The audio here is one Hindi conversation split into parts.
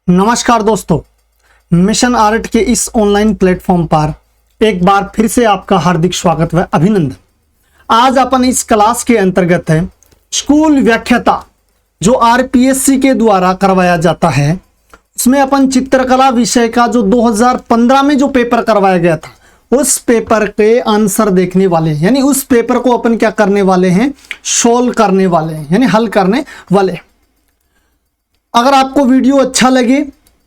नमस्कार दोस्तों, मिशन आर्ट के इस ऑनलाइन प्लेटफॉर्म पर एक बार फिर से आपका हार्दिक स्वागत व अभिनंदन। आज अपन इस क्लास के अंतर्गत है स्कूल व्याख्याता जो आरपीएससी के द्वारा करवाया जाता है, उसमें अपन चित्रकला विषय का जो 2015 में जो पेपर करवाया गया था उस पेपर के आंसर देखने वाले हैं, यानी उस पेपर को अपन क्या करने वाले हैं, सोल्व करने वाले हैं, यानी हल करने वाले। अगर आपको वीडियो अच्छा लगे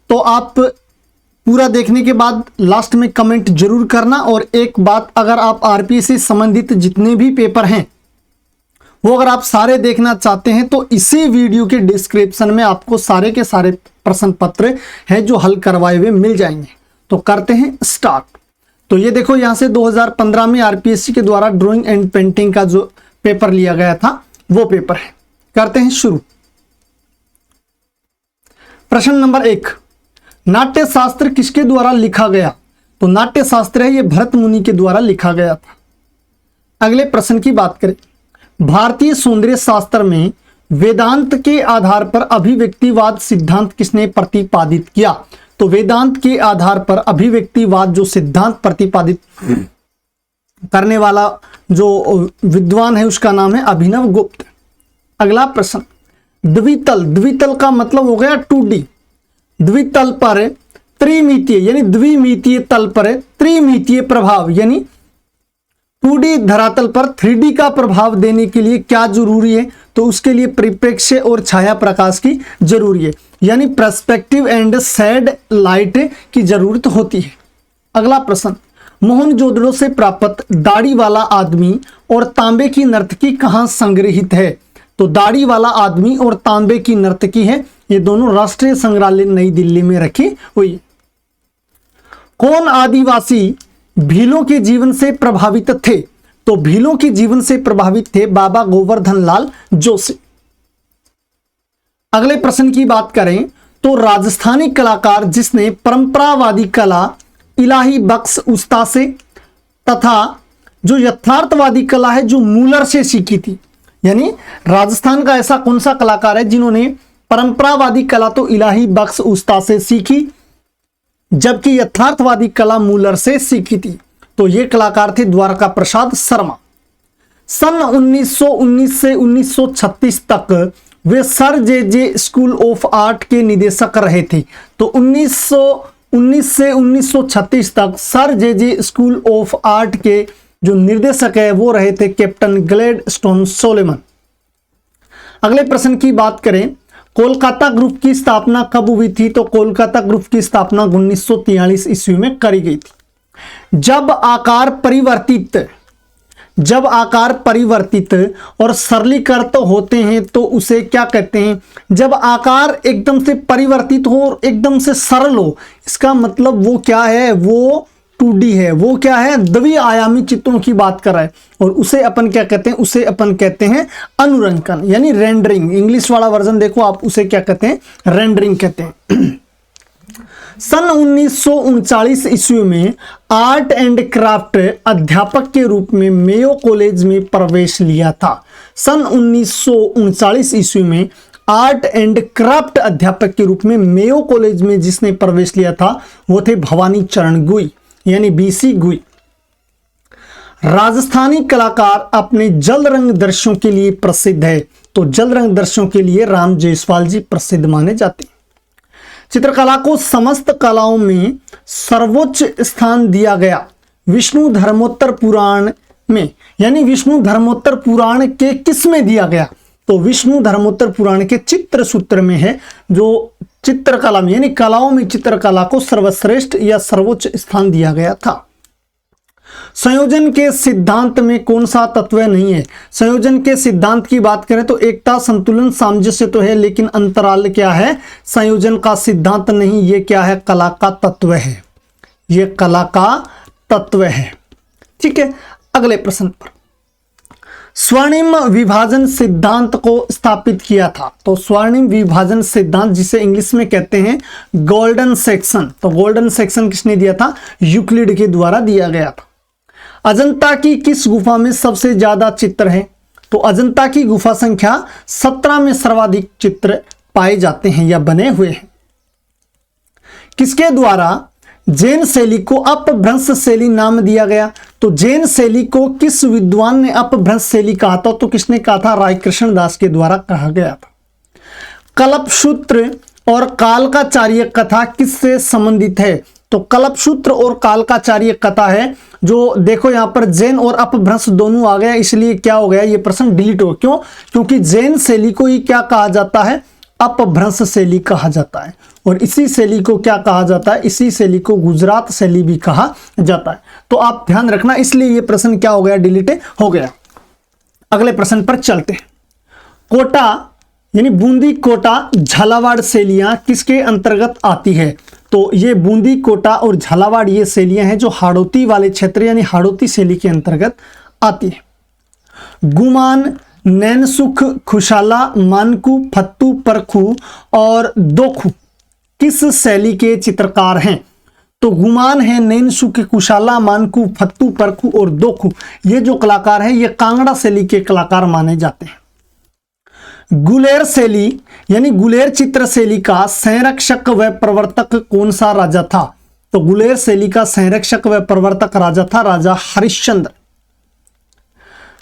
तो आप पूरा देखने के बाद लास्ट में कमेंट जरूर करना। और एक बात, अगर आप आरपीएससी से संबंधित जितने भी पेपर हैं वो अगर आप सारे देखना चाहते हैं तो इसी वीडियो के डिस्क्रिप्शन में आपको सारे के सारे प्रश्न पत्र हैं जो हल करवाए हुए मिल जाएंगे। तो करते हैं स्टार्ट। तो ये देखो, यहाँ से 2015 में आरपीएससी के द्वारा ड्राइंग एंड पेंटिंग का जो पेपर लिया गया था वो पेपर है। करते हैं शुरू। प्रश्न नंबर 1, नाट्य शास्त्र किसके द्वारा लिखा गया? तो नाट्य शास्त्र है ये भरत मुनि के द्वारा लिखा गया था। अगले प्रश्न की बात करें, भारतीय सौंदर्य शास्त्र में वेदांत के आधार पर अभिव्यक्तिवाद सिद्धांत किसने प्रतिपादित किया? तो वेदांत के आधार पर अभिव्यक्तिवाद जो सिद्धांत प्रतिपादित करने वाला जो विद्वान है उसका नाम है अभिनव गुप्त। अगला प्रश्न, द्वितल, द्वितल का मतलब हो गया 2D। द्वितल पर त्रिमितीय यानी द्विमितीय तल पर त्रिमितीय प्रभाव यानी 2D धरातल पर 3D का प्रभाव देने के लिए क्या जरूरी है? तो उसके लिए परिप्रेक्ष्य और छाया प्रकाश की जरूरी है, यानी पर्सपेक्टिव एंड शेड लाइट की जरूरत होती है। अगला प्रश्न, मोहनजोदड़ो से प्राप्त दाढ़ी वाला आदमी और तांबे की नर्तकी कहाँ संग्रहित है? तो दाढ़ी वाला आदमी और तांबे की नर्तकी है, ये दोनों राष्ट्रीय संग्रहालय नई दिल्ली में रखी हुई। कौन आदिवासी भीलों के जीवन से प्रभावित थे? तो भीलों के जीवन से प्रभावित थे बाबा गोवर्धन लाल जोशी। अगले प्रश्न की बात करें तो राजस्थानी कलाकार जिसने परंपरावादी कला इलाही बख्श उस्ताद से तथा जो यथार्थवादी कला है जो मूलर से सीखी थी, यानी राजस्थान का ऐसा कौन सा कलाकार है जिन्होंने परंपरावादी कला तो इलाही बख्श उस्ताद से सीखी जबकि यथार्थवादी कला मूलर से सीखी थी? तो ये कलाकार थे द्वारका प्रसाद शर्मा। सन 1919 से 1936 तक वे sir J school of art के निदेशक रहे थे। तो 1919 से 1936 तक sir J school of art के जो निर्देशक है वो रहे थे कैप्टन ग्लैडस्टोन सोलेमन। अगले प्रश्न की बात करें, कोलकाता ग्रुप की स्थापना कब हुई थी? तो कोलकाता ग्रुप की स्थापना 1943 ईस्वी में करी गई थी। जब आकार परिवर्तित और सरलीकृत होते हैं तो उसे क्या कहते हैं? जब आकार एकदम से परिवर्तित हो और एकदम से सरल हो, इसका मतलब वो क्या है? वो 2D है। वो क्या है? द्विआयामी चित्रों की बात कर रहा है और उसे अपन क्या कहते हैं? उसे अपन कहते हैं अनुरंकन यानी रेंडरिंग। इंग्लिश वाला वर्जन देखो आप, उसे क्या कहते हैं? रेंडरिंग कहते हैं। सन 1939 ईस्वी में आर्ट एंड क्राफ्ट अध्यापक के रूप में मेयो कॉलेज में प्रवेश लिया था। सन 1939 ईस्वी में आर्ट एंड क्राफ्ट अध्यापक के रूप में मेयो कॉलेज में जिसने प्रवेश लिया था वो थे भवानी चरण गुई यानी बीसी गुई। राजस्थानी कलाकार अपने जल रंग दृश्यों के लिए प्रसिद्ध है। तो जल रंग दृश्यों के लिए राम जायसवाल जी प्रसिद्ध माने जाते हैं। चित्रकला को समस्त कलाओं में सर्वोच्च स्थान दिया गया विष्णु धर्मोत्तर पुराण में, यानी विष्णु धर्मोत्तर पुराण के किस में दिया गया? तो विष्णु धर्मोत्तर पुराण के चित्र सूत्र में है, जो चित्रकला में यानी कलाओं में चित्रकला को सर्वश्रेष्ठ या सर्वोच्च स्थान दिया गया था। संयोजन के सिद्धांत में कौन सा तत्व नहीं है? संयोजन के सिद्धांत की बात करें तो एकता, संतुलन, सामंजस्य तो है, लेकिन अंतराल क्या है? संयोजन का सिद्धांत नहीं। ये क्या है? कला का तत्व है। ये कला का तत्व है। ठीक है। अगले प्रश्न पर, स्वर्णिम विभाजन सिद्धांत को स्थापित किया था। तो स्वर्णिम विभाजन सिद्धांत जिसे इंग्लिश में कहते हैं गोल्डन सेक्शन, तो गोल्डन सेक्शन किसने दिया था? यूक्लिड के द्वारा दिया गया था। अजंता की किस गुफा में सबसे ज्यादा चित्र हैं? तो अजंता की गुफा संख्या 17 में सर्वाधिक चित्र पाए जाते हैं या बने हुए हैं। किसके द्वारा जैन शैली को अपभ्रंश शैली नाम दिया गया? तो जैन शैली को किस विद्वान ने अपभ्रंश शैली कहा था? तो किसने कहा था? राय कृष्ण दास के द्वारा कहा गया था। कल्पसूत्र और कालकाचार्य कथा किससे संबंधित है? तो कल्पसूत्र और कालकाचार्य कथा है जो, देखो यहां पर जैन और अपभ्रंश दोनों आ गया, इसलिए क्या हो गया, ये प्रश्न डिलीट हो। क्यों? क्योंकि जैन शैली को ही क्या कहा जाता है? अपभ्रंश शैली कहा जाता है। और इसी शैली को क्या कहा जाता है? इसी शैली को गुजरात शैली भी कहा जाता है। तो आप ध्यान रखना, इसलिए ये प्रश्न क्या हो गया? डिलीट हो गया। अगले प्रश्न पर चलते हैं। कोटा यानी बूंदी कोटा झालावाड़ शैलियां किसके अंतर्गत आती है? तो ये बूंदी कोटा और झालावाड़ ये शैलियां हैं जो हाड़ौती वाले क्षेत्र यानी हाड़ौती शैली के अंतर्गत आती है। गुमान, नैनसुख, खुशाला, मानकू, फत्तू, परखू और दोखू किस शैली के चित्रकार हैं? तो गुमान है, नैनसुख, कुशाला, मानकू, फत्तू, परखू और दोखू, ये जो कलाकार हैं ये कांगड़ा शैली के कलाकार माने जाते हैं। गुलेर शैली यानी गुलेर चित्र शैली का संरक्षक व प्रवर्तक कौन सा राजा था? तो गुलेर शैली का संरक्षक व प्रवर्तक राजा था राजा हरिश्चंद्र।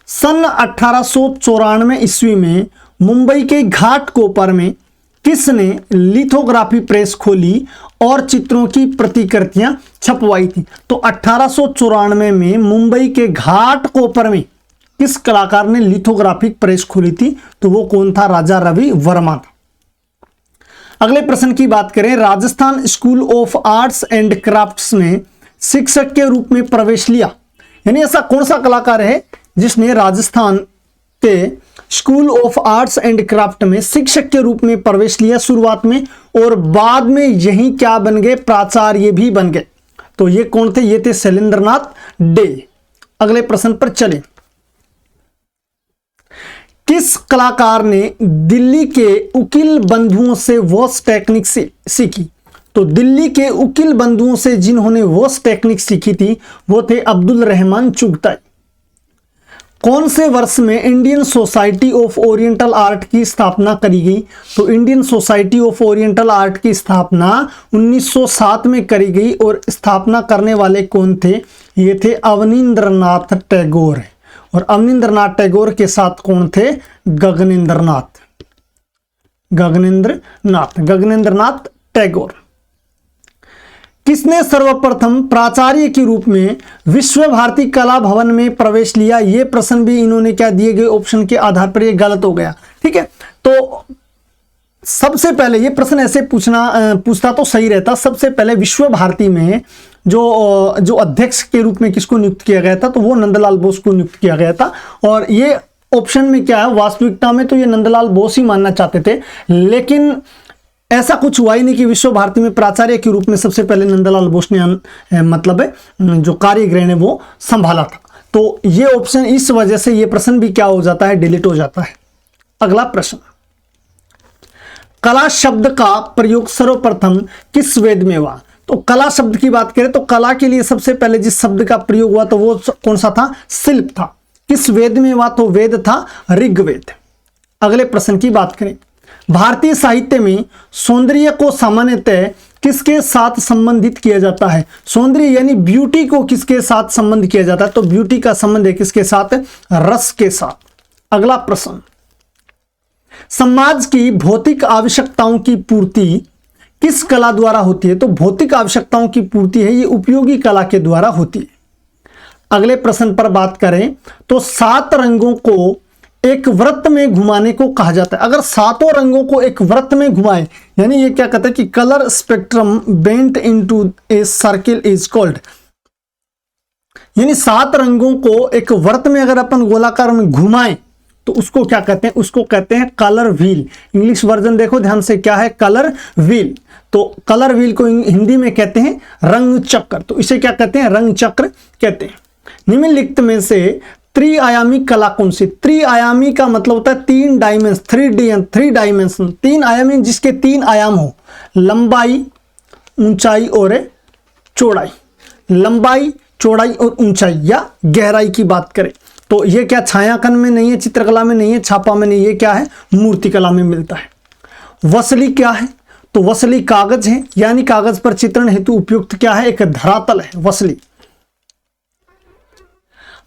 सन 1894 ईस्वी में मुंबई के घाटकोपर में किसने लिथोग्राफी प्रेस खोली और चित्रों की प्रतिकृतियां छपवाई थी? तो 1894 में मुंबई के घाटकोपर में किस कलाकार ने लिथोग्राफिक प्रेस खोली थी? तो वो कौन था? राजा रवि वर्मा था। अगले प्रश्न की बात करें, Rajasthan school of arts and crafts में शिक्षक के रूप में प्रवेश लिया, यानी ऐसा कौन सा कलाकार है जिसने राजस्थान के school of arts and craft में शिक्षक के रूप में प्रवेश लिया शुरुआत में, और बाद में यही क्या बन गए? प्राचार्य भी बन गए। तो ये कौन थे? ये थे शैलेंद्रनाथ डे। अगले प्रश्न पर चले। किस कलाकार ने दिल्ली के उकील बंधुओं से वॉश टेक्निक सीखी? तो दिल्ली के उकील बंधुओं से जिन्होंने वॉश टेक्निक सीखी थी वो थे अब्दुल रहमान चुगताई। कौन से वर्ष में Indian society of oriental art की स्थापना करी गई? तो Indian society of oriental art की स्थापना 1907 में करी गई, और स्थापना करने वाले कौन थे? ये थे अवनींद्रनाथ टैगोर। और अवनींद्रनाथ टैगोर के साथ कौन थे? गगनेंद्रनाथ टैगोर। किसने सर्वप्रथम प्राचार्य के रूप में विश्व भारती कला भवन में प्रवेश लिया? ये प्रश्न भी इन्होंने क्या दिए गए ऑप्शन के आधार पर ये गलत हो गया। ठीक है, तो सबसे पहले ये प्रश्न ऐसे पूछता तो सही रहता। सबसे पहले विश्व भारती में जो अध्यक्ष के रूप में किसको नियुक्त किया गया था? तो वो नंदलाल बोस को नियुक्त किया गया था। और ये ऑप्शन में क्या है, वास्तविकता में तो ये नंदलाल बोस ही मानना चाहते थे, लेकिन ऐसा कुछ हुआ ही नहीं कि विश्व भारती में प्राचार्य के रूप में सबसे पहले नंदलाल बोस ने मतलब जो कार्यगृह ने वो संभाला था। तो ये ऑप्शन, इस वजह से ये प्रश्न भी क्या हो जाता है? डिलीट हो जाता है। अगला प्रश्न, कला शब्द का प्रयोग सर्वप्रथम किस वेद में हुआ? तो कला शब्द की बात करें तो कला के लिए सबसे पहले जिस शब्द का प्रयोग हुआ तो वो कौन सा था? शिल्प था। किस वेद में हुआ? तो वेद था ऋग्वेद। अगले प्रश्न की बात करें, भारतीय साहित्य में सौंदर्य को सामान्यतः किसके साथ संबंधित किया जाता है? सौंदर्य यानी ब्यूटी को किसके साथ संबंध किया जाता है? तो ब्यूटी का संबंध है किसके साथ? रस के साथ। अगला प्रश्न, समाज की भौतिक आवश्यकताओं की पूर्ति किस कला द्वारा होती है? तो भौतिक आवश्यकताओं की पूर्ति है ये उपयोगी कला के द्वारा होती है। अगले प्रश्न पर बात करें तो 7 रंगों को एक वृत्त में घुमाने को कहा जाता है। अगर 7 रंगों को एक वृत्त में घुमाए, यानी ये क्या कहता है कि colour spectrum bent into a circle is called, यानी 7 रंगों को एक वृत्त में अगर अपन गोलाकार में घुमाएं तो उसको क्या कहते हैं? उसको कहते हैं कलर व्हील। इंग्लिश वर्जन देखो ध्यान से, क्या है? Colour wheel. तो कलर व्हील को हिंदी में कहते हैं रंग चक्र। तो इसे क्या कहते हैं? रंग चक्र कहते हैं। निम्नलिखित में से त्रिआयामी कला कौन सी? त्रिआयामी का मतलब होता है 3 डायमेंशन, 3 डायमेंशन, 3 आयामी जिसके 3 आयाम हो, लंबाई, ऊंचाई और चौड़ाई। लंबाई, चौड़ाई और ऊंचाई या गहराई की बात करें तो ये क्या छायांकन में नहीं है, चित्रकला में नहीं है, छापा में नहीं है, क्या है? मूर्तिकला में मिलता है। वसली क्या है? तो वसली कागज है, यानी कागज पर चित्रण हेतु उपयुक्त क्या है, एक धरातल है वसली।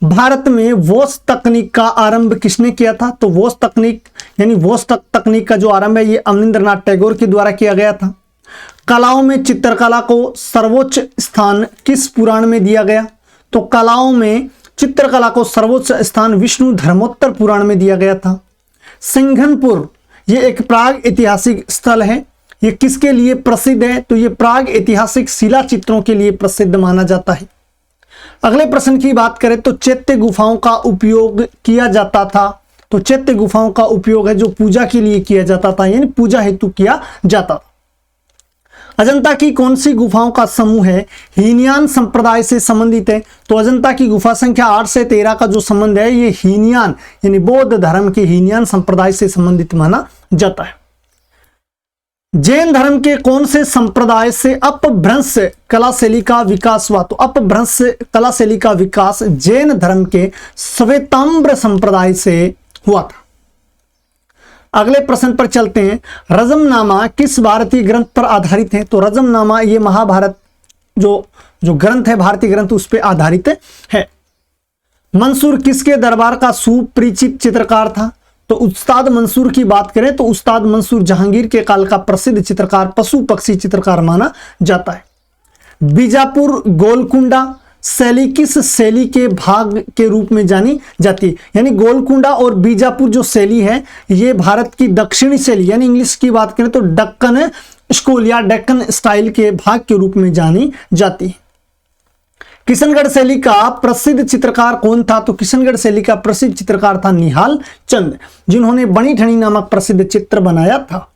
भारत में वोस तकनीक का आरंभ किसने किया था, तो वोस तकनीक यानी वोस तकनीक का जो आरंभ है ये अवनींद्रनाथ टैगोर के द्वारा किया गया था। कलाओं में चित्रकला को सर्वोच्च स्थान किस पुराण में दिया गया, तो कलाओं में चित्रकला को सर्वोच्च स्थान विष्णु धर्मोत्तर पुराण में दिया गया था। सिंघनपुर ये एक प्राग ऐतिहासिक स्थल है, ये किसके लिए प्रसिद्ध है, तो ये प्राग ऐतिहासिक शिला चित्रों के लिए प्रसिद्ध माना जाता है। अगले प्रश्न की बात करें तो चैत्य गुफाओं का उपयोग किया जाता था, तो चैत्य गुफाओं का उपयोग है जो पूजा के लिए किया जाता था, यानी पूजा हेतु किया जाता था। अजंता की कौन सी गुफाओं का समूह है हीनयान संप्रदाय से संबंधित है, तो अजंता की गुफा संख्या 8 से 13 का जो संबंध है ये हीनयान यानी बौद्ध धर्म के हीनयान संप्रदाय से संबंधित माना जाता है। जैन धर्म के कौन से संप्रदाय से अपभ्रंश कला शैली का विकास हुआ, तो अपभ्रंश कला शैली का विकास जैन धर्म के श्वेतांबर संप्रदाय से हुआ था। अगले प्रश्न पर चलते हैं। रजमनामा किस भारतीय ग्रंथ पर आधारित है, तो रजमनामा ये महाभारत जो ग्रंथ है भारतीय ग्रंथ उस पर आधारित है। मंसूर किसके दरबार का सुपरिचित चित्रकार था, तो उस्ताद मंसूर की बात करें तो उस्ताद मंसूर जहांगीर के काल का प्रसिद्ध चित्रकार पशु पक्षी चित्रकार माना जाता है। बीजापुर गोलकुंडा शैली किस शैली के भाग के रूप में जानी जाती है, यानी गोलकुंडा और बीजापुर जो शैली है ये भारत की दक्षिणी शैली यानी इंग्लिश की बात करें तो दक्कन स्कूल या डेक्कन स्टाइल के भाग के रूप में जानी जाती है। किशनगढ़ शैली का प्रसिद्ध चित्रकार कौन था, तो किशनगढ़ शैली का प्रसिद्ध चित्रकार था निहाल चंद जिन्होंने बनी ठनी नामक प्रसिद्ध चित्र बनाया था।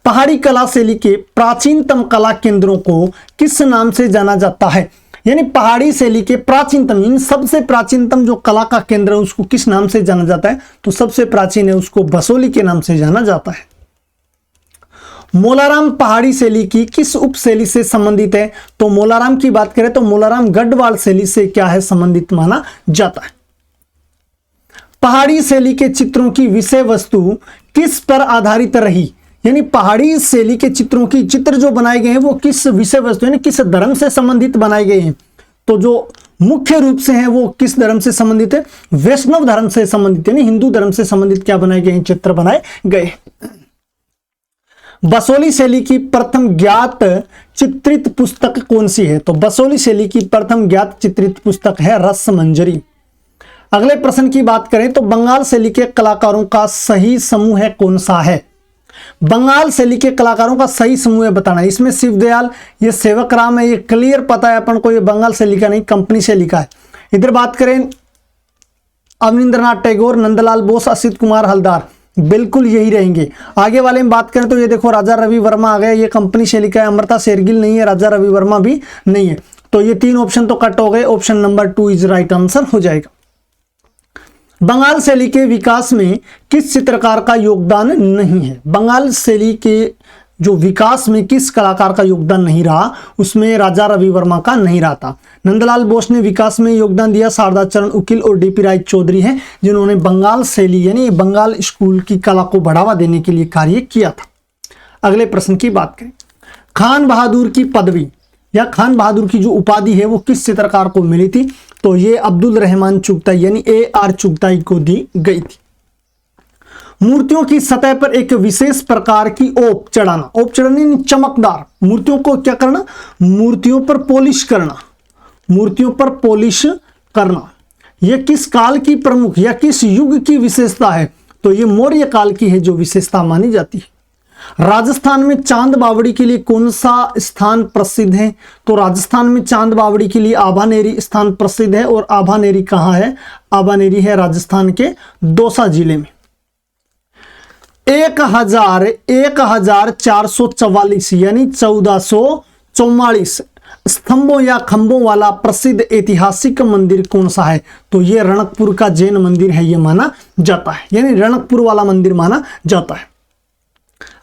पहाड़ी कला शैली के प्राचीनतम कला केंद्रों को किस नाम से जाना जाता है, यानी पहाड़ी शैली के प्राचीनतम यानी सबसे प्राचीनतम जो कला का केंद्र है उसको किस नाम से जाना जाता है, तो सबसे प्राचीन है उसको बसोली के नाम से जाना जाता है। मोलाराम पहाड़ी शैली की किस उपशैली से संबंधित है, तो मोलाराम की बात करें तो मोलाराम गढ़वाल शैली से क्या है संबंधित माना जाता है। पहाड़ी शैली के चित्रों की विषय वस्तु किस पर आधारित रही, यानी पहाड़ी शैली के चित्रों की चित्र जो बनाए गए हैं वो किस विषय वस्तु यानी किस धर्म से संबंधित बनाए गए हैं, तो जो मुख्य रूप से हैं वो किस धर्म से संबंधित है, वैष्णव धर्म से संबंधित यानी हिंदू धर्म से संबंधित क्या बनाए गए हैं, चित्र बनाए गए। बसोली शैली की प्रथम ज्ञात चित्रित पुस्तक कौन सी है, तो बसोली शैली की प्रथम ज्ञात चित्रित पुस्तक है रसमंजरी। अगले प्रश्न की बात करें तो बंगाल शैली के कलाकारों का सही समूह है कौन सा है, बंगाल शैली के कलाकारों का सही समूह है बताना। इसमें शिवदयाल ये सेवक राम है, ये क्लियर पता है अपन को, ये बंगाल शैली का नहीं कंपनी शैली का है। इधर बात करें अवनींद्रनाथ टैगोर, नंदलाल बोस, असित कुमार हलदार, बिल्कुल यही रहेंगे। आगे वाले में बात करें तो ये देखो राजा रवि वर्मा आ गया, ये कंपनी शैली का है। अमृता शेरगिल नहीं है, राजा रवि वर्मा भी नहीं है, तो ये तीन ऑप्शन तो कट हो गए, option number 2 is right answer हो जाएगा। बंगाल शैली के विकास में किस चित्रकार का योगदान नहीं है, बंगाल शैली के जो विकास में किस कलाकार का योगदान नहीं रहा, उसमें राजा रवि वर्मा का नहीं रहा था। नंदलाल बोस ने विकास में योगदान दिया, शारदा चरण उकिल और डीपी राय चौधरी हैं जिन्होंने बंगाल शैली यानी बंगाल स्कूल की कला को बढ़ावा देने के लिए कार्य किया था। अगले प्रश्न की बात करें, खान बहादुर की पदवी या खान बहादुर की जो उपाधि है वो किस चित्रकार को मिली थी, तो ये अब्दुल रहमान चुगताई यानी AR चुगताई को दी गई थी। मूर्तियों की सतह पर एक विशेष प्रकार की ओप चढ़ाना, ओप चढ़ानी चमकदार, मूर्तियों को क्या करना, मूर्तियों पर पॉलिश करना, मूर्तियों पर पॉलिश करना, यह किस काल की प्रमुख या किस युग की विशेषता है, तो यह मौर्य काल की है जो विशेषता मानी जाती है। राजस्थान में चांद बावड़ी के लिए कौन सा स्थान प्रसिद्ध है, तो राजस्थान में चांद बावड़ी के लिए आभानेरी स्थान प्रसिद्ध है, और आभानेरी कहाँ है, आभानेरी है राजस्थान के दौसा जिले में। 1444 यानी 1444 स्तंभों या खंभों वाला प्रसिद्ध ऐतिहासिक मंदिर कौन सा है, तो यह रणकपुर का जैन मंदिर है, यह माना जाता है, यानी रणकपुर वाला मंदिर माना जाता है।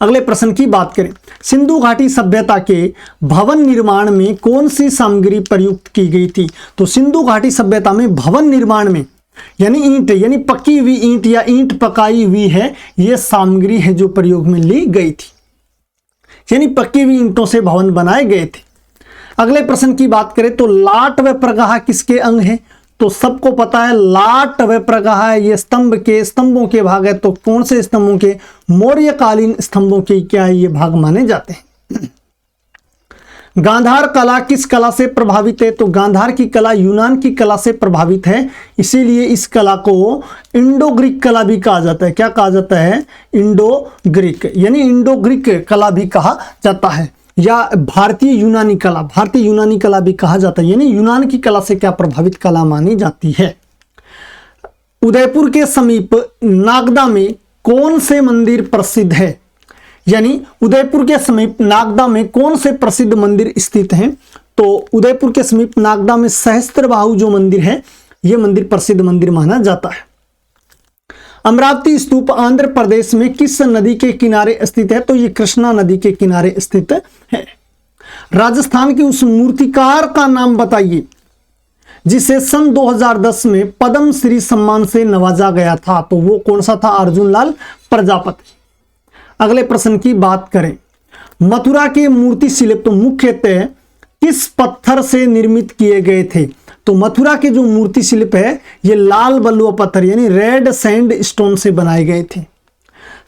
अगले प्रश्न की बात करें, सिंधु घाटी सभ्यता के भवन निर्माण में कौन सी सामग्री प्रयुक्त की गई थी, तो सिंधु घाटी सभ्यता में भवन निर्माण में यानी ईंट यानी पकी हुई ईंट या ईंट पकाई हुई है, यह सामग्री है जो प्रयोग में ली गई थी। यानी पक्की हुई ईंटों से भवन बनाए गए थे। अगले प्रश्न की बात करें तो लाट व प्रगाह किसके अंग हैं? तो सबको पता है लाट व प्रगाह ये स्तंभों के भाग है। तो कौन से स्तंभों के? मौर्यकालीन स्तंभों के क्या है ये भाग माने जाते हैं। गांधार कला किस कला से प्रभावित है? तो गांधार की कला यूनान की कला से प्रभावित है, इसीलिए इस कला को इंडो ग्रीक कला भी कहा जाता है। क्या कहा जाता है? इंडो ग्रीक, यानी इंडो ग्रीक कला भी कहा जाता है, या भारतीय यूनानी कला भी कहा जाता है, यानी यूनान की कला से क्या प्रभावित कला मानी जाती है। उदयपुर के समीप नागदा में कौन से मंदिर प्रसिद्ध है? यानी उदयपुर के समीप नागदा में कौन से प्रसिद्ध मंदिर स्थित हैं? तो उदयपुर के समीप नागदा में सहस्त्रबाहु जो मंदिर है, यह मंदिर प्रसिद्ध मंदिर माना जाता है। अमरावती स्तूप आंध्र प्रदेश में किस नदी के किनारे स्थित है? तो ये कृष्णा नदी के किनारे स्थित है। राजस्थान के उस मूर्तिकार का नाम बताइए जिसे सन 2010 में पद्म श्री सम्मान से नवाजा गया था। तो वो कौन सा था? अर्जुन लाल प्रजापति। अगले प्रश्न की बात करें, मथुरा के मूर्ति शिल्प तो मुख्यतः किस पत्थर से निर्मित किए गए थे? तो मथुरा के जो मूर्ति शिल्प है ये लाल बलुआ पत्थर यानी रेड सैंड स्टोन से बनाए गए थे।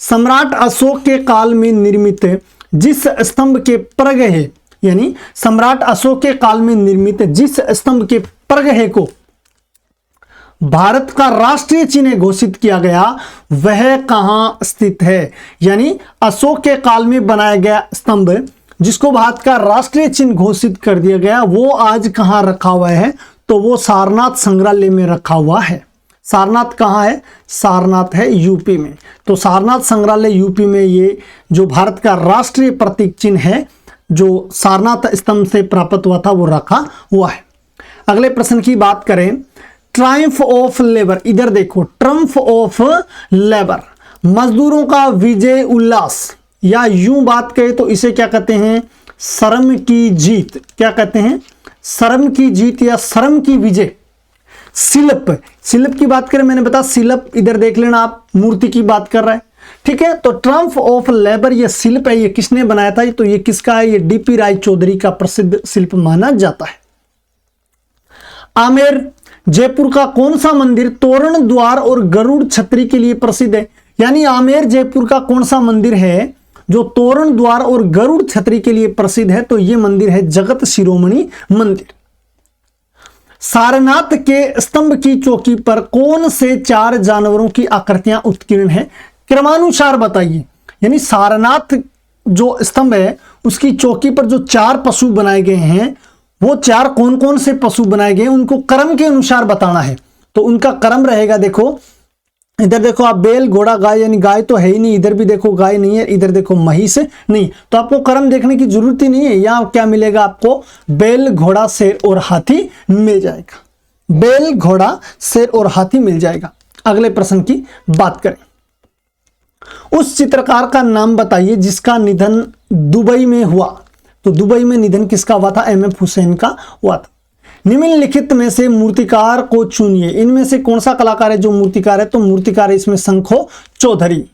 सम्राट अशोक के काल में निर्मित जिस स्तंभ के प्रगहे, यानी सम्राट अशोक के काल में निर्मित जिस स्तंभ के प्रगहे को भारत का राष्ट्रीय चिन्ह घोषित किया गया वह कहां स्थित है? यानी अशोक के काल में बनाया गया स्तंभ जिसको भारत का राष्ट्रीय चिन्ह घोषित कर दिया गया वो आज कहां रखा हुआ है? तो वो सारनाथ संग्रहालय में रखा हुआ है। सारनाथ कहां है? सारनाथ है यूपी में। तो सारनाथ संग्रहालय यूपी में ये जो भारत का राष्ट्रीय प्रतीक चिन्ह है जो सारनाथ स्तंभ से प्राप्त हुआ था वो रखा हुआ है। अगले प्रश्न की बात करें, ट्रायम्फ ऑफ लेबर, इधर देखो, ट्रम्फ ऑफ लेबर, मजदूरों का विजय उल्लास, या यूं बात करें तो इसे क्या कहते हैं? श्रम की जीत। क्या कहते हैं? श्रम की जीत या श्रम की विजय। शिल्प की बात करें, मैंने बताया शिल्प, इधर देख लेना आप, मूर्ति की बात कर रहा है, ठीक है। तो ट्रम्फ ऑफ लेबर ये शिल्प है, ये किसने बनाया था? तो ये किसका है? ये डीपी राय चौधरी का प्रसिद्ध शिल्प माना जाता है। आमेर जयपुर का कौन सा मंदिर तोरण द्वार और गरुड़ छतरी के लिए प्रसिद्ध है? यानी आमेर जयपुर का कौन सा मंदिर है जो तोरण द्वार और गरुड़ छतरी के लिए प्रसिद्ध है? तो यह मंदिर है जगत शिरोमणि मंदिर। सारनाथ के स्तंभ की चौकी पर कौन से 4 जानवरों की आकृतियां उत्कीर्ण है? क्रमानुसार बताइए। यानी सारनाथ जो स्तंभ है उसकी चौकी पर जो 4 पशु बनाए गए हैं वो 4 कौन कौन से पशु बनाए गए उनको क्रम के अनुसार बताना है। तो उनका क्रम रहेगा, देखो इधर देखो आप, बैल घोड़ा गाय, यानी गाय तो है ही नहीं, इधर भी देखो गाय नहीं है, इधर देखो महिष नहीं, तो आपको क्रम देखने की जरूरत ही नहीं है। यहां क्या मिलेगा आपको? बैल घोड़ा शेर और हाथी मिल जाएगा। बैल घोड़ा शेर और हाथी मिल जाएगा। अगले प्रश्न की बात करें, उस चित्रकार का नाम बताइए जिसका निधन दुबई में हुआ। तो दुबई में निधन किसका हुआ था? एमएफ हुसैन का हुआ था। निम्नलिखित में से मूर्तिकार को चुनिए। इनमें से कौन सा कलाकार है जो मूर्तिकार है? तो मूर्तिकार है इसमें शंखो चौधरी।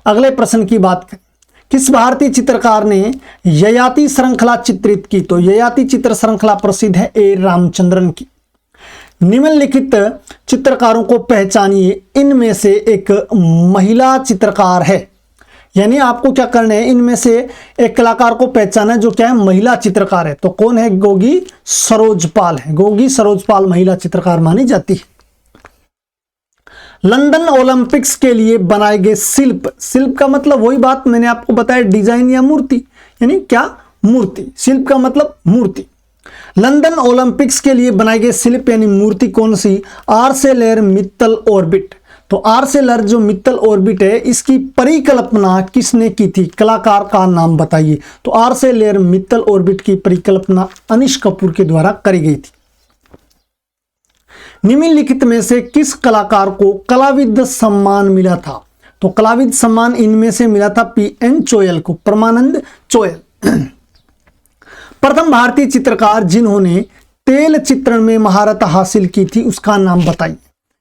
अगले प्रश्न की बात करें, किस भारतीय चित्रकार ने ययाति श्रृंखला चित्रित की? तो ययाति चित्र श्रृंखला प्रसिद्ध है ए रामचंद्रन की। निम्नलिखित चित्रकारों को पहचानिए, इनमें से एक महिला चित्रकार है। यानी आपको क्या करना है, इनमें से एक कलाकार को पहचाना है जो क्या है? महिला चित्रकार है। तो कौन है? गोगी सरोजपाल है। गोगी सरोजपाल महिला चित्रकार मानी जाती है। लंदन ओलंपिक्स के लिए बनाए गए शिल्प, शिल्प का मतलब वही बात मैंने आपको बताया, डिजाइन या मूर्ति, यानी क्या? मूर्ति। शिल्प का मतलब मूर्ति। लंदन ओलंपिक्स के लिए बनाए गए शिल्प यानी मूर्ति कौन सी? Arcelor Mittal Orbit. तो आर्सेलर जो मित्तल ऑर्बिट है इसकी परिकल्पना किसने की थी? कलाकार का नाम बताइए। तो आर्सेलर मित्तल ऑर्बिट की परिकल्पना अनिश कपूर के द्वारा करी गई थी। निम्नलिखित में से किस कलाकार को कलाविद सम्मान मिला था? तो कलाविद सम्मान इनमें से मिला था पीएन चोयल को, परमानंद चोयल। प्रथम भारतीय चित्रकार जिन्होंने तेल चित्रण में महारत हासिल की थी उसका नाम बताइए।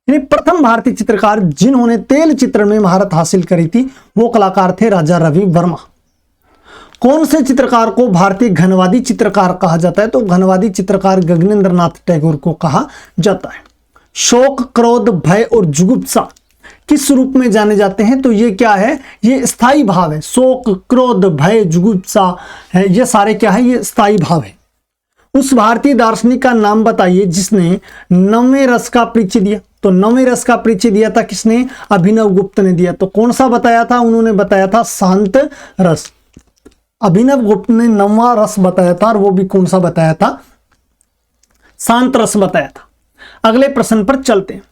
यानी प्रथम भारतीय चित्रकार जिन्होंने तेल चित्रण में महारत हासिल करी थी वो कलाकार थे राजा रवि वर्मा। कौन से चित्रकार को भारतीय घनवादी चित्रकार कहा जाता है? तो घनवादी चित्रकार गगनेंद्र नाथ टैगोर को कहा जाता है। शोक, क्रोध, भय और जुगुप्सा किस रूप में जाने जाते हैं? तो ये क्या है? ये स्थायी भाव है। शोक, क्रोध, भय, जुगुप्सा है, ये सारे क्या है? ये स्थायी भाव है। उस भारतीय दार्शनिक का नाम बताइए जिसने नौवें रस का परिचय दिया। तो नौवें रस का परिचय दिया था किसने? अभिनव गुप्त ने दिया। तो कौन सा बताया था? उन्होंने बताया था शांत रस। अभिनव गुप्त ने नौवां रस बताया था, और वो भी कौन सा बताया था? शांत रस बताया था। अगले प्रश्न पर चलते हैं।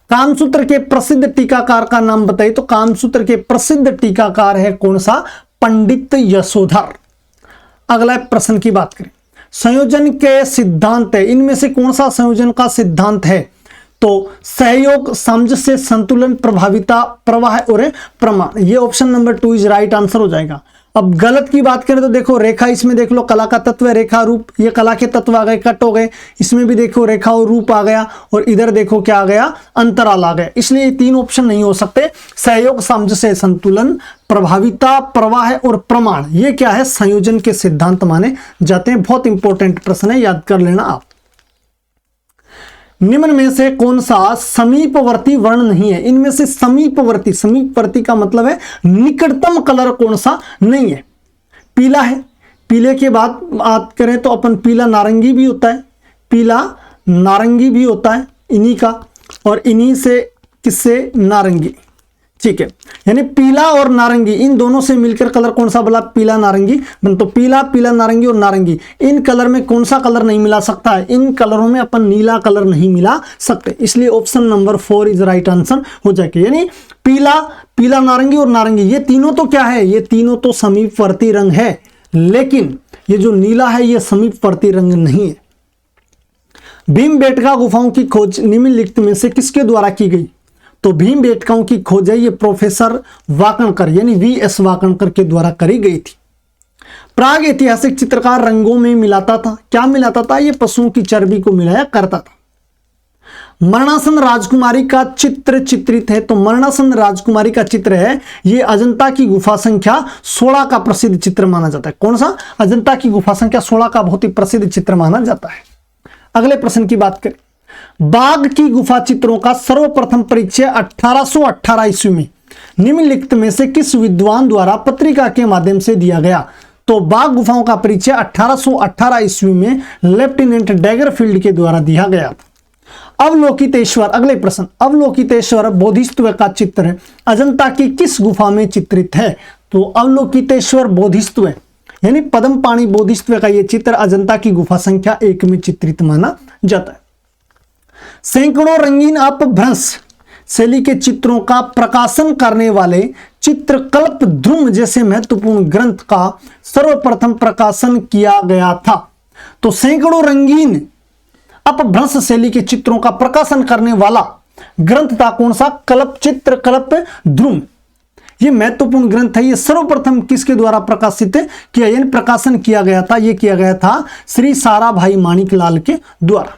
कामसूत्र के प्रसिद्ध टीकाकार का नाम बताइए। तो कामसूत्र के प्रसिद्ध टीकाकार है कौन सा? पंडित यशोधर। अगला प्रश्न की बात करें। संयोजन के सिद्धांत है, इनमें से कौन सा संयोजन का सिद्धांत है? तो सहयोग, सामंजस्य, संतुलन, प्रभाविता, प्रवाह और प्रमाण। ये option number 2 is right answer हो जाएगा। अब गलत की बात करें तो देखो रेखा, इसमें देख लो कला का तत्व है, रेखा रूप, ये कला के तत्व आ गए, कट हो गए। इसमें भी देखो रेखा और रूप आ गया, और इधर देखो क्या आ गया? अंतराल आ गया। इसलिए ये 3 ऑप्शन नहीं हो सकते। सहयोग, सामंजस्य, संतुलन, प्रभाविता, प्रवाह और प्रमाण, ये क्या है? संयोजन के सिद्धांत माने जाते हैं। बहुत इंपॉर्टेंट प्रश्न है, याद कर लेना आप। निम्न में से कौन सा समीपवर्ती वर्ण नहीं है? इनमें से समीपवर्ती, समीपवर्ती का मतलब है निकटतम कलर कौन सा नहीं है? पीला है। पीले के बाद बात करें तो अपन पीला नारंगी भी होता है, पीला नारंगी भी होता है इन्हीं का, और इन्हीं से किससे? नारंगी। ठीक है, यानी पीला और नारंगी इन दोनों से मिलकर कलर कौन सा बोला? पीला नारंगी। तो पीला, पीला नारंगी और नारंगी, इन कलर में कौन सा कलर नहीं मिला सकता है? इन कलरों में अपन नीला कलर नहीं मिला सकते। इसलिए option number 4 is right answer हो जाएगा। यानी पीला, पीला नारंगी और नारंगी, ये तीनों तो क्या है? ये तीनों तो समीपवर्ती रंग है, लेकिन ये जो नीला है ये समीपवर्ती रंग नहीं है। भीमबेटका गुफाओं की खोज निम्नलिखित में से किसके द्वारा की गई? तो भीमबेटकाओं की खोज है ये प्रोफेसर वाकणकर यानी वीएस वाकणकर के द्वारा करी गई थी। प्राग ऐतिहासिक चित्रकार रंगों में मिलाता था। क्या मिलाता था? ये पशुओं की चर्बी को मिलाया करता था। मरणासन राजकुमारी का चित्र चित्रित है। तो मरणासन राजकुमारी का चित्र है ये अजंता की गुफा संख्या 16 का प्रसिद्ध चित्र माना जाता है। कौन सा? अजंता की गुफा संख्या 16 का बहुत ही प्रसिद्ध चित्र माना जाता है। अगले प्रश्न की बात करें। बाघ की गुफा चित्रों का सर्वप्रथम परिचय 1818 ईस्वी में निम्नलिखित में से किस विद्वान द्वारा पत्रिका के माध्यम से दिया गया? तो बाघ गुफाओं का परिचय 1818 ईस्वी में लेफ्टिनेंट डैगरफील्ड के द्वारा दिया गया था। अवलोकितेश्वर, अगले प्रश्न। अवलोकितेश्वर बोधिसत्व का चित्र अजंता की किस गुफा में चित्रित है? तो अवलोकितेश्वर बोधिसत्व यानी पद्मपाणि बोधिसत्व का यह चित्र अजंता की गुफा संख्या 1 में चित्रित माना जाता है। सैकड़ों रंगीन अपभ्रंश शैली के चित्रों का प्रकाशन करने वाले चित्रकल्प ध्रुव जैसे महत्वपूर्ण ग्रंथ का सर्वप्रथम प्रकाशन किया गया था। तो सैकड़ों रंगीन अपभ्रंश शैली के चित्रों का प्रकाशन करने वाला ग्रंथ था कौन सा? कल्प, चित्रकल्प ध्रुव। यह महत्वपूर्ण ग्रंथ है। यह सर्वप्रथम किसके द्वारा प्रकाशित किया यानी प्रकाशन किया गया था? यह किया गया था श्री साराभाई माणिकलाल के द्वारा।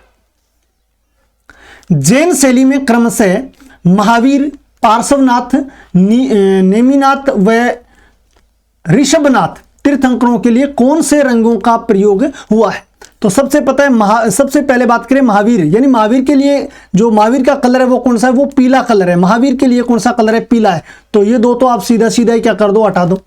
जैन शैली में क्रमशः महावीर, पार्श्वनाथ, नेमिनाथ व ऋषभनाथ तीर्थंकरों के लिए कौन से रंगों का प्रयोग हुआ है? तो सबसे पता है सबसे पहले बात करें महावीर, यानी महावीर के लिए जो महावीर का कलर है वो कौन सा है? वो पीला कलर है। महावीर के लिए कौन सा कलर है? पीला है। तो ये दो तो आप सीधा सीधा ही क्या कर दो? हटा दो।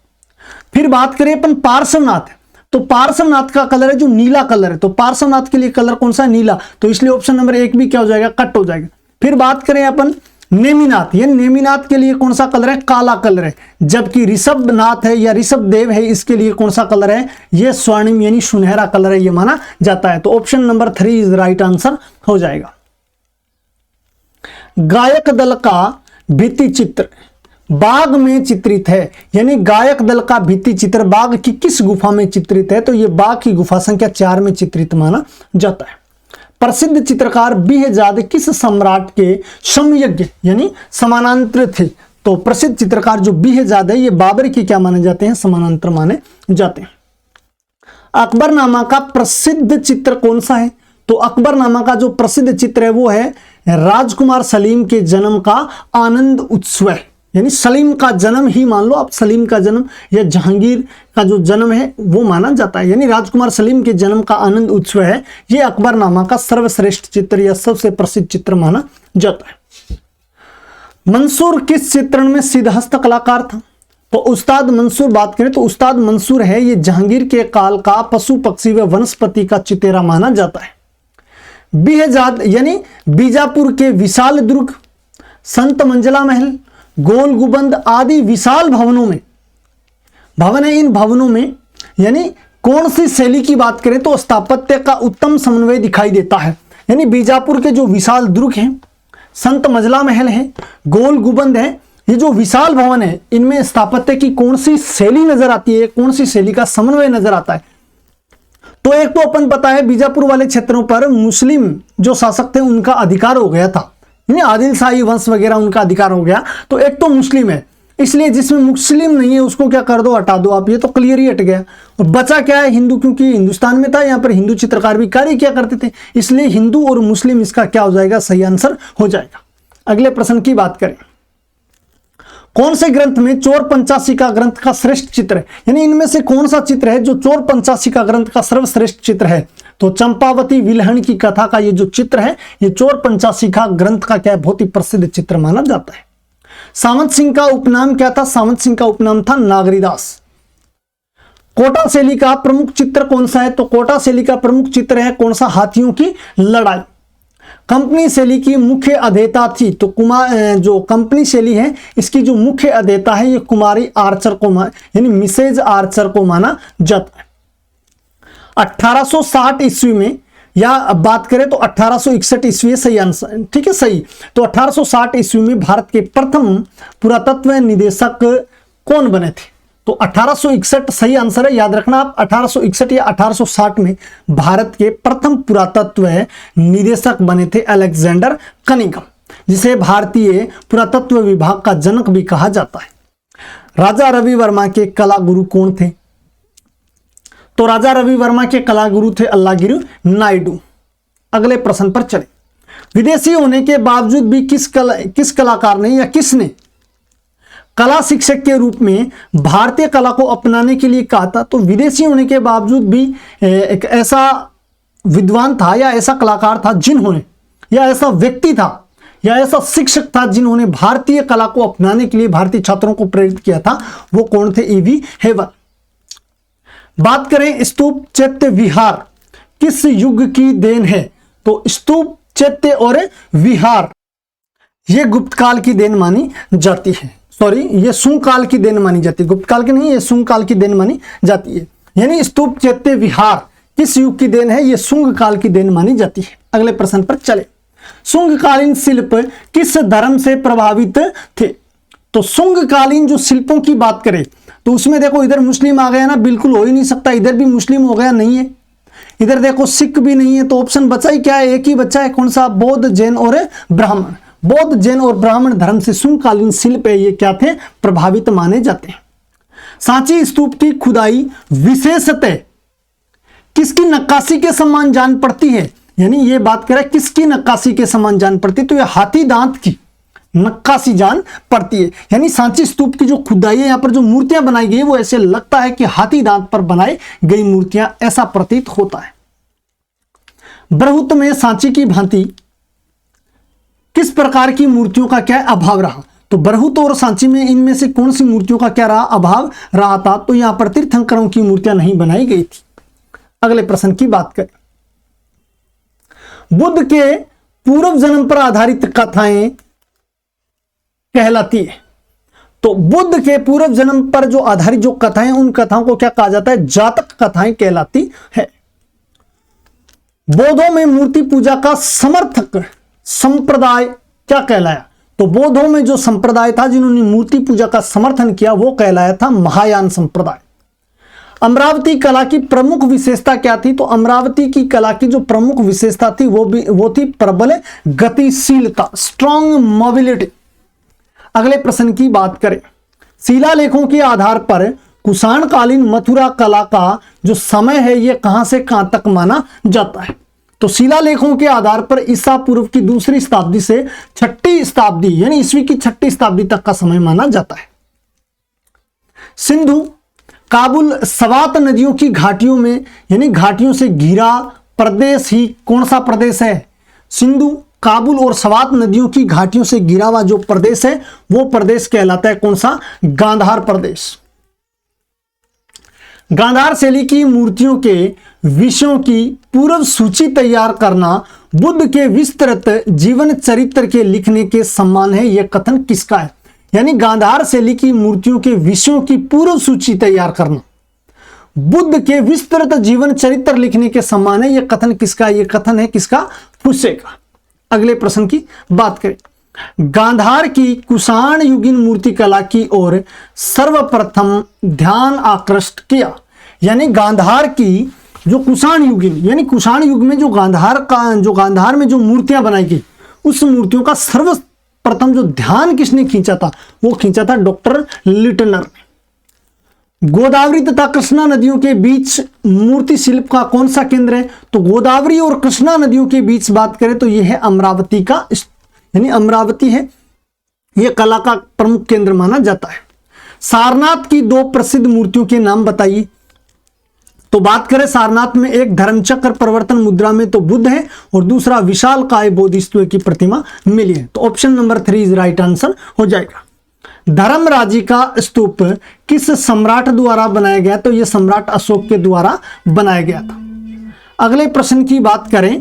फिर बात करें अपन पार्श्वनाथ, तो पार्श्वनाथ का कलर है जो नीला कलर है। तो पार्श्वनाथ के लिए कलर कौन सा है? नीला। तो इसलिए ऑप्शन नंबर 1 भी क्या हो जाएगा? कट हो जाएगा। फिर बात करें अपन नेमिनाथ, यानी नेमिनाथ के लिए कौन सा कलर है? काला कलर है। जबकि ऋषभनाथ है या ऋषभ देव है, इसके लिए कौन सा कलर है? ये स्वर्णिम यानी सुनहरा कलर है, ये माना जाता है। तो option number 3 is right answer हो जाएगा। गायक दल का भित्ति चित्र बाघ में चित्रित है, यानी गायक दल का भित्ति चित्र बाघ की किस गुफा में चित्रित है? तो ये बाघ की गुफा संख्या 4 में चित्रित माना जाता है। प्रसिद्ध चित्रकार बिहजाद किस सम्राट के समयज्ञ यानी समानांतर थे? तो प्रसिद्ध चित्रकार जो बिहजाद है ये बाबर के क्या माने जाते हैं? समानांतर माने जाते हैं। अकबरनामा का प्रसिद्ध चित्र कौन सा है? तो अकबरनामा का जो प्रसिद्ध चित्र है वो है राजकुमार सलीम के जन्म का आनंद उत्सव। यानी सलीम का जन्म ही मान लो आप, सलीम का जन्म या जहांगीर का जो जन्म है वो माना जाता है। यानी राजकुमार सलीम के जन्म का आनंद उत्सव है, ये अकबरनामा का सर्वश्रेष्ठ चित्र या सबसे प्रसिद्ध चित्र माना जाता है। मंसूर किस चित्रण में सिद्धहस्त कलाकार था? तो उस्ताद मंसूर बात करें तो उस्ताद मंसूर है ये जहांगीर के काल का पशु पक्षी व वनस्पति का चितेरा माना जाता है। बिहजाद यानी बीजापुर के विशाल दुर्ग, संत मंजला महल, गोल गुबंद आदि विशाल भवनों में भवन है, इन भवनों में यानी कौन सी शैली की बात करें तो स्थापत्य का उत्तम समन्वय दिखाई देता है। यानी बीजापुर के जो विशाल दुर्ग हैं, संत मंजला महल है, गोल गुबंद है, ये जो विशाल भवन है इनमें स्थापत्य की कौन सी शैली नजर आती है, कौन सी शैली का समन्वय नजर आता है। तो एक तो अपन पता है बीजापुर वाले क्षेत्रों पर मुस्लिम जो शासक थे उनका अधिकार हो गया था, यानी आदिल शाही वंश वगैरह उनका अधिकार हो गया। तो एक तो मुस्लिम है, इसलिए जिसमें मुस्लिम नहीं है उसको क्या कर दो, हटा दो आप, ये तो क्लियर ही हट गया। और बचा क्या है, हिंदू, क्योंकि हिंदुस्तान में था, यहाँ पर हिंदू चित्रकार भी कार्य किया करते थे, इसलिए हिंदू और मुस्लिम इसका क्या हो जाएगा, सही आंसर हो जाएगा। अगले प्रश्न की बात करें, कौन से ग्रंथ में चोर पंचाशिका ग्रंथ का श्रेष्ठ चित्र है? यानी इनमें से कौन सा चित्र है जो चोर पंचाशिका ग्रंथ का सर्वश्रेष्ठ चित्र है? तो चंपावती विलहण की कथा का ये जो चित्र है ये चोर पंचाशिका ग्रंथ का क्या है, बहुत ही प्रसिद्ध चित्र माना जाता है। सावंत सिंह का उपनाम क्या था? सावंत सिंह का उपनाम था नागरीदास। कोटा शैली का प्रमुख चित्र कौन सा है? तो कोटा शैली का प्रमुख चित्र है कौन सा, हाथियों की लड़ाई। कंपनी शैली की मुख्य अध्येता थी तो जो कंपनी शैली है इसकी जो मुख्य अध्येता है ये कुमारी आर्चर को यानी मिसेज आर्चर को माना जाता है। 1860 ईस्वी में, या अब बात करें तो 1861 ईस्वी सही आंसर, ठीक है सही। तो 1860 ईस्वी में भारत के प्रथम पुरातत्व निदेशक कौन बने थे? तो 1861 सही आंसर है, याद रखना आप। 1861 या 1860 में भारत के प्रथम पुरातत्व निदेशक बने थे अलेक्जेंडर कनिंघम, जिसे भारतीय पुरातत्व विभाग का जनक भी कहा जाता है। राजा रवि वर्मा के कला गुरु कौन थे? तो राजा रवि वर्मा के कला गुरु थे अल्लागिरि नायडू। अगले प्रश्न पर चले, विदेशी होने के बावजूद भी किस कलाकार ने या किसने कला शिक्षक के रूप में भारतीय कला को अपनाने के लिए कहा था? तो विदेशी होने के बावजूद भी एक ऐसा विद्वान था या ऐसा कलाकार था जिन्होंने, या ऐसा व्यक्ति था या ऐसा शिक्षक था जिन्होंने भारतीय कला को अपनाने के लिए भारतीय छात्रों को प्रेरित किया था, वो कौन थे? ईवी हेवन। बात करें स्तूप चैत्य विहार किस युग की देन है? तो स्तूप चैत्य और विहार ये गुप्त काल की देन मानी जाती है, सॉरी ये शुंग काल की देन मानी जाती है, गुप्त काल की नहीं, ये शुंग काल की देन मानी जाती है। यानी स्तूप चैत्य विहार किस युग की देन है? ये शुंग काल की देन मानी जाती है। अगले प्रश्न पर चले, शुंगकालीन शिल्प किस धर्म से प्रभावित थे? तो शुंगकालीन जो शिल्पों की बात करें तो उसमें देखो इधर मुस्लिम आ गया ना, बिल्कुल हो ही नहीं सकता, इधर भी मुस्लिम हो गया, नहीं है। इधर देखो सिख भी नहीं है, तो ऑप्शन बचा ही क्या है, एक ही बचा है, कौन सा? बौद्ध, जैन और ब्राह्मण। बौद्ध, जैन और ब्राह्मण धर्म से शुंगकालीन शिल्प है ये क्या थे? प्रभावित माने जाते हैं। सांची स्तूप की खुदाई विशेषतः किसकी नक्काशी के समान जान पड़ती है? यानी ये बात करें किसकी नक्काशी के समान जान पड़ती है? तो ये हाथी दांत की नक्काशी जान पड़ती है। यानी सांची स्तूप की जो खुदाई है, यहाँ पर जो मूर्तियां बनाई गई है वो ऐसे लगता है कि हाथी दांत पर बनाई गई मूर्तियां, ऐसा प्रतीत होता है। बरहुत में सांची की भांति किस प्रकार की मूर्तियों का क्या अभाव रहा? तो बरहुत और सांची में इनमें से कौन सी मूर्तियों का क्या रहा? अभाव रहा था। तो यहां पर तीर्थंकरों की मूर्तियां नहीं बनाई गई थी। अगले प्रश्न की बात करें, बुद्ध के पूर्व जन्म पर आधारित कथाएं कहलाती है। तो बुद्ध के पूर्व जन्म पर जो आधारित जो कथाएं, उन कथाओं को क्या कहा जाता है? जातक कथाएं कहलाती है। बौद्धों में मूर्ति पूजा का समर्थक संप्रदाय क्या कहलाया? तो बौद्धों में जो संप्रदाय था जिन्होंने मूर्ति पूजा का समर्थन किया वो कहलाया था महायान संप्रदाय। अमरावती कला की प्रमुख विशेषता क्या थी? तो अमरावती की कला की जो प्रमुख विशेषता थी वो थी प्रबल गतिशीलता, स्ट्रॉन्ग मोबिलिटी। अगले प्रश्न की बात करें, शिलालेखों के आधार पर कुषाणकालीन मथुरा कला का जो समय है ये कहां से कहां तक माना जाता है? तो शिलालेखों के आधार पर ईसा पूर्व की 2री शताब्दी से 6ठी शताब्दी यानी ईस्वी की 6ठी शताब्दी तक का समय माना जाता है। सिंधु, काबुल, सवात नदियों की घाटियों में यानी घाटियों से घिरा प्रदेश ही कौन सा प्रदेश है? सिंधु, काबुल और सवात नदियों की घाटियों से घिरा हुआ जो प्रदेश है वो प्रदेश कहलाता है कौन सा? गांधार प्रदेश। गांधार शैली की मूर्तियों के विषयों की पूर्व सूची तैयार करना बुद्ध के विस्तृत जीवन चरित्र के लिखने के समान है, यह कथन किसका है? यानी गांधार शैली की मूर्तियों के विषयों की पूर्व सूची तैयार करना बुद्ध के विस्तृत जीवन चरित्र लिखने के समान है, यह कथन किसका? यह कथन है किसका? फुसे का। अगले प्रश्न की बात करें। गांधार की कुषाण युगीन मूर्ति कला की ओर सर्वप्रथम ध्यान आकृष्ट किया। यानी गांधार की जो कुषाण युगीन यानी कुषाण युग में जो गांधार में जो मूर्तियां बनाई गई उस मूर्तियों का सर्वप्रथम जो ध्यान किसने खींचा था? वो खींचा था डॉक्टर लिटनर ने। गोदावरी तथा कृष्णा नदियों के बीच मूर्ति शिल्प का कौन सा केंद्र है? तो गोदावरी और कृष्णा नदियों के बीच बात करें तो यह है अमरावती का, यानी अमरावती है, यह कला का प्रमुख केंद्र माना जाता है। सारनाथ की 2 प्रसिद्ध मूर्तियों के नाम बताइए। तो बात करें सारनाथ में, एक धर्मचक्र प्रवर्तन मुद्रा में तो बुद्ध है और दूसरा विशालकाय बोधिसत्व की प्रतिमा मिली है। तो option number 3 is right answer हो जाएगा। धर्मराजी का स्तूप किस सम्राट द्वारा बनाया गया? तो यह सम्राट अशोक के द्वारा बनाया गया था। अगले प्रश्न की बात करें।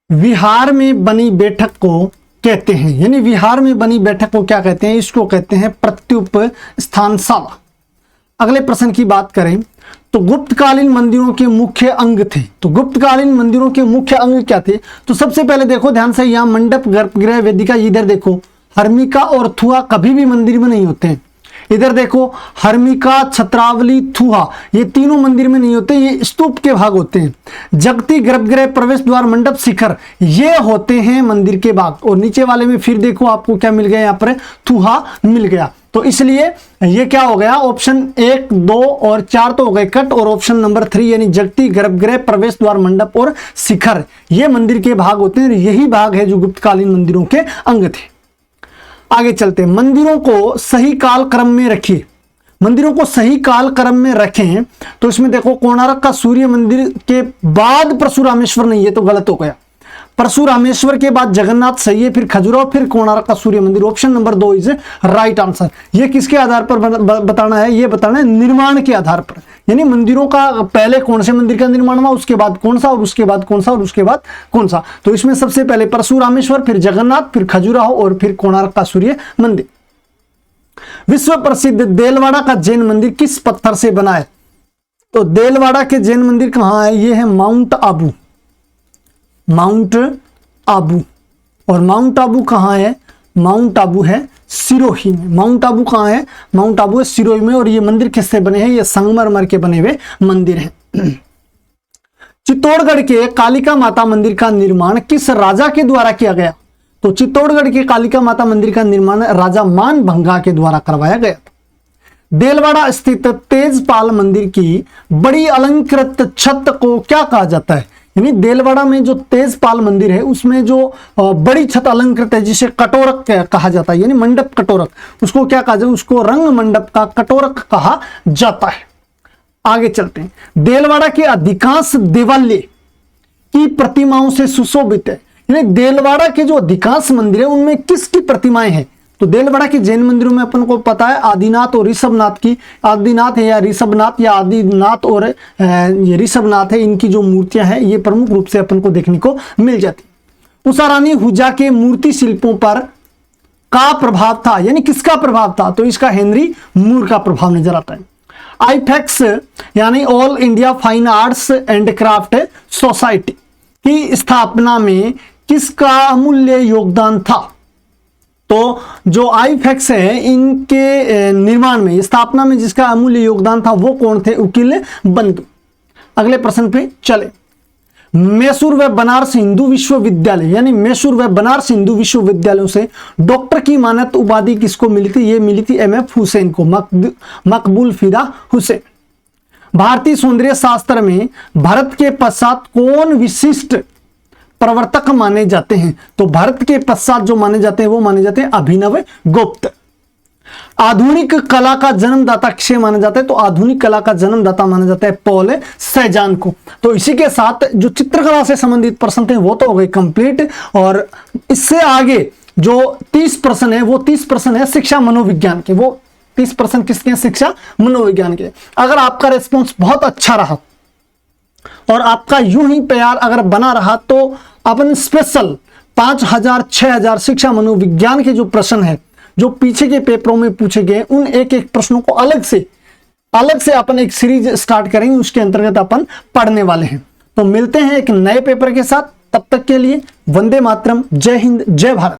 विहार में बनी बैठक को कहते हैं, यानी विहार में बनी बैठक को क्या कहते हैं? इसको कहते हैं प्रत्युप स्थानशाला। अगले प्रश्न की बात करें तो गुप्तकालीन मंदिरों के मुख्य अंग थे। तो गुप्तकालीन मंदिरों के मुख्य अंग क्या थे? तो सबसे पहले देखो ध्यान से, यहां मंडप, गर्भगृह, वेदिका, इधर देखो हर्मिका और थुआ कभी भी मंदिर में नहीं होते हैं। इधर देखो हर्मिका, छत्रावली, थुहा, ये तीनों मंदिर में नहीं होते, ये स्तूप के भाग होते हैं। जगती, गर्भगृह, प्रवेश द्वार, मंडप, शिखर, ये होते हैं मंदिर के भाग। और नीचे वाले में फिर देखो आपको क्या मिल गया? यहाँ पर थुहा मिल गया। तो इसलिए ये क्या हो गया? ऑप्शन 1, 2 और 4 तो हो गए कट, और ऑप्शन नंबर 3 यानी जगती, गर्भगृह, प्रवेश द्वार, मंडप और शिखर, ये मंदिर के भाग होते हैं। यही भाग है जो गुप्तकालीन मंदिरों के अंग थे। आगे चलते हैं। मंदिरों को सही काल क्रम में रखिए। मंदिरों को सही काल क्रम में रखें तो इसमें देखो कोणार्क का सूर्य मंदिर के बाद परशुरामेश्वर नहीं, ये तो गलत हो गया। परशुरामेश्वर के बाद जगन्नाथ सही है, फिर खजुराहो, फिर कोणार्क का सूर्य मंदिर। Option number 2 is right answer. ये किसके आधार पर बताना है? ये बताना है निर्माण के आधार पर, यानी मंदिरों का पहले कौन से मंदिर का निर्माण हुआ, उसके बाद कौन सा, और उसके बाद कौन सा, और उसके बाद कौन सा। तो इसमें सबसे पहले परशुरामेश्वर, फिर जगन्नाथ, फिर खजुराहो और फिर कोणार्क का सूर्य मंदिर। विश्व प्रसिद्ध देलवाड़ा का जैन मंदिर किस पत्थर से बना है? तो देलवाड़ा के जैन मंदिर कहां है? ये है माउंट आबू। माउंट आबू, और माउंट आबू कहां है? माउंट आबू है सिरोही में। माउंट आबू कहां है? माउंट आबू है सिरोही में। और ये मंदिर किससे बने हैं? ये संगमरमर के बने हुए मंदिर हैं। चित्तौड़गढ़ के कालिका माता मंदिर का निर्माण किस राजा के द्वारा किया गया? तो चित्तौड़गढ़ के कालिका माता मंदिर का निर्माण राजा मानभंगा के द्वारा करवाया गया था। देलवाड़ा स्थित तेजपाल मंदिर की बड़ी अलंकृत छत को क्या कहा जाता है? यानी देलवाड़ा में जो तेजपाल मंदिर है उसमें जो बड़ी छत अलंकृत है जिसे कटोरक कहा जाता है, यानी मंडप कटोरक, उसको क्या कहा जाता है? उसको रंग मंडप का कटोरक कहा जाता है। आगे चलते हैं। देलवाड़ा के अधिकांश देवालय की प्रतिमाओं से सुशोभित है, यानी देलवाड़ा के जो अधिकांश मंदिर है उनमें किसकी प्रतिमाएं हैं? तो देलवाड़ा के जैन मंदिरों में अपन को पता है आदिनाथ और ऋषभनाथ की, आदिनाथ है या ऋषभनाथ, या आदिनाथ और ये ऋषभनाथ है, इनकी जो मूर्तियां हैं ये प्रमुख रूप से अपन को देखने को मिल जाती। उषारानी हुजा के मूर्ति शिल्पों पर का प्रभाव था, यानी किसका प्रभाव था? तो इसका हेनरी मूर का प्रभाव नजर आता है। आईफेक्स यानी all India fine arts and craft society की स्थापना में किसका अमूल्य योगदान था? तो जो आईफेक्स है इनके निर्माण में, स्थापना में जिसका अमूल्य योगदान था वो कौन थे? उकील बंधु। अगले प्रश्न पे चले। मैसूर व बनारस हिंदू विश्वविद्यालय, यानी मैसूर व बनारस हिंदू विश्वविद्यालयों से डॉक्टर की मानद उपाधि किसको मिली थी? ये मिली थी एमएफ हुसैन को, मकबूल फिदा हुसैन। भारतीय सौंदर्य शास्त्र में भरत के पश्चात कौन विशिष्ट प्रवर्तक माने जाते हैं? तो भरत के पश्चात जो माने जाते हैं वो माने जाते हैं अभिनव गुप्त। आधुनिक कला का जन्मदाता किसे माना जाता है? तो आधुनिक कला का जन्मदाता माना जाता है पॉल सेजान को। तो इसी के साथ जो चित्रकला से संबंधित प्रश्न थे वो तो हो गए कंप्लीट, और इससे आगे जो 30 प्रश्न है वो 30 प्रश्न है शिक्षा मनोविज्ञान के। वो 30 प्रश्न किसके हैं? शिक्षा मनोविज्ञान के। अगर आपका रिस्पॉन्स बहुत अच्छा रहा और आपका यूं ही प्यार अगर बना रहा तो अपन स्पेशल 5000 6000 शिक्षा मनोविज्ञान के जो प्रश्न है जो पीछे के पेपरों में पूछे गए उन एक एक प्रश्नों को अलग से अपन एक सीरीज स्टार्ट करेंगे, उसके अंतर्गत अपन पढ़ने वाले हैं। तो मिलते हैं एक नए पेपर के साथ, तब तक के लिए वंदे मातरम, जय हिंद, जय भारत।